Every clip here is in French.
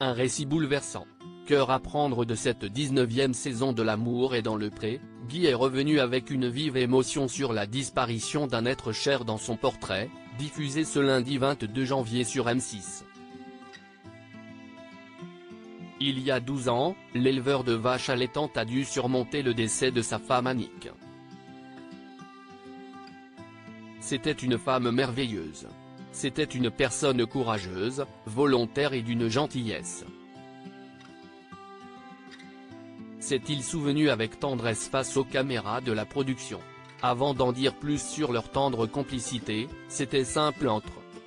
Un récit bouleversant. Cœur à prendre de cette 19e saison de L'amour est dans le pré, Guy est revenu avec une vive émotion sur la disparition d'un être cher dans son portrait, diffusé ce lundi 22 janvier sur M6. Il y a 12 ans, l'éleveur de vaches allaitantes a dû surmonter le décès de sa femme Annick. C'était une femme merveilleuse. C'était une personne courageuse, volontaire et d'une gentillesse. S'est-il souvenu avec tendresse face aux caméras de la production. Avant d'en dire plus sur leur tendre complicité, c'était simple entre eux.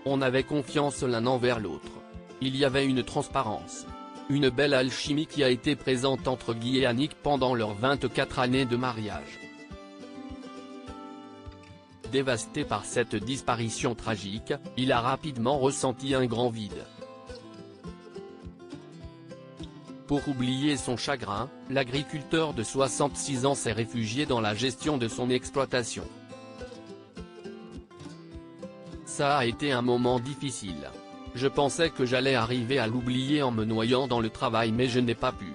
On avait confiance l'un envers l'autre. Il y avait une transparence. Une belle alchimie qui a été présente entre Guy et Annick pendant leurs 24 années de mariage. Dévasté par cette disparition tragique, il a rapidement ressenti un grand vide. Pour oublier son chagrin, l'agriculteur de 66 ans s'est réfugié dans la gestion de son exploitation. Ça a été un moment difficile. Je pensais que j'allais arriver à l'oublier en me noyant dans le travail, mais je n'ai pas pu.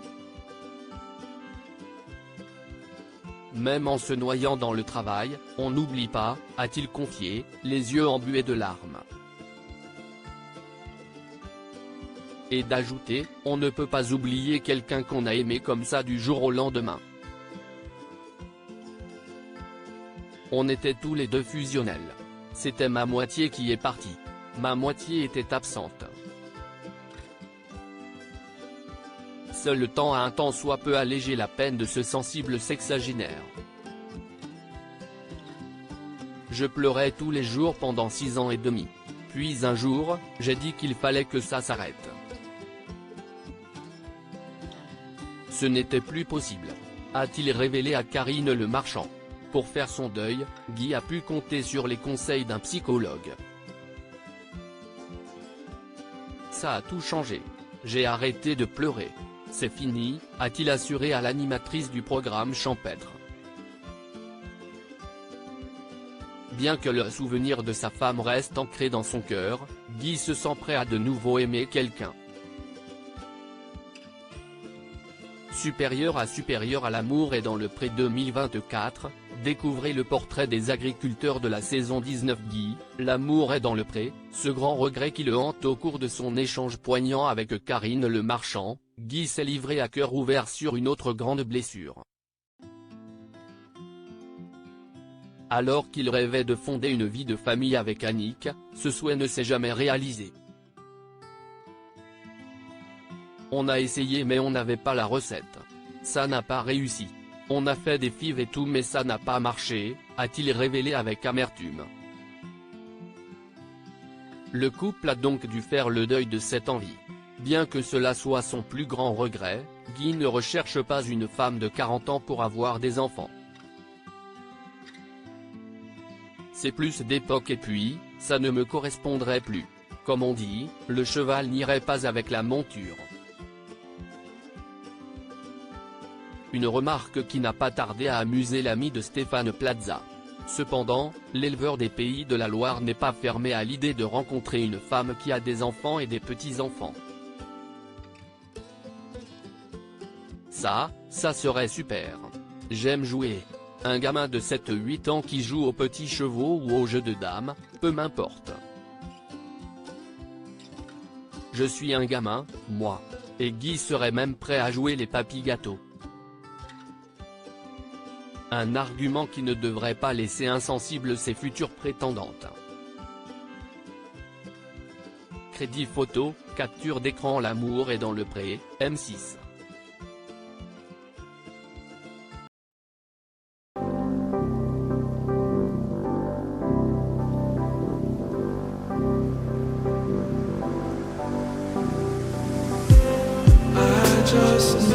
Même en se noyant dans le travail, on n'oublie pas, a-t-il confié, les yeux embués de larmes. Et d'ajouter, on ne peut pas oublier quelqu'un qu'on a aimé comme ça du jour au lendemain. On était tous les deux fusionnels. C'était ma moitié qui est partie. Ma moitié était absente. Seul le temps a un tant soit peu allégé la peine de ce sensible sexagénaire. Je pleurais tous les jours pendant 6 ans et demi. Puis un jour, j'ai dit qu'il fallait que ça s'arrête. Ce n'était plus possible, a-t-il révélé à Karine Le Marchand. Pour faire son deuil, Guy a pu compter sur les conseils d'un psychologue. Ça a tout changé. J'ai arrêté de pleurer. C'est fini, a-t-il assuré à l'animatrice du programme champêtre. Bien que le souvenir de sa femme reste ancré dans son cœur, Guy se sent prêt à de nouveau aimer quelqu'un. Supérieur à l'amour est dans le pré 2024, découvrez le portrait des agriculteurs de la saison 19. Guy, L'amour est dans le pré, ce grand regret qui le hante au cours de son échange poignant avec Karine Le Marchand, Guy s'est livré à cœur ouvert sur une autre grande blessure. Alors qu'il rêvait de fonder une vie de famille avec Annick, ce souhait ne s'est jamais réalisé. On a essayé mais on n'avait pas la recette. Ça n'a pas réussi. On a fait des fives et tout mais ça n'a pas marché, a-t-il révélé avec amertume. Le couple a donc dû faire le deuil de cette envie. Bien que cela soit son plus grand regret, Guy ne recherche pas une femme de 40 ans pour avoir des enfants. C'est plus d'époque et puis, ça ne me correspondrait plus. Comme on dit, le cheval n'irait pas avec la monture. Une remarque qui n'a pas tardé à amuser l'ami de Stéphane Plaza. Cependant, l'éleveur des Pays de la Loire n'est pas fermé à l'idée de rencontrer une femme qui a des enfants et des petits-enfants. Ça serait super. J'aime jouer. Un gamin de 7-8 ans qui joue aux petits chevaux ou aux jeux de dames, peu m'importe. Je suis un gamin, moi. Et Guy serait même prêt à jouer les papis gâteaux. Un argument qui ne devrait pas laisser insensibles ses futures prétendantes. Crédit photo, capture d'écran. L'amour est dans le pré, M6. Just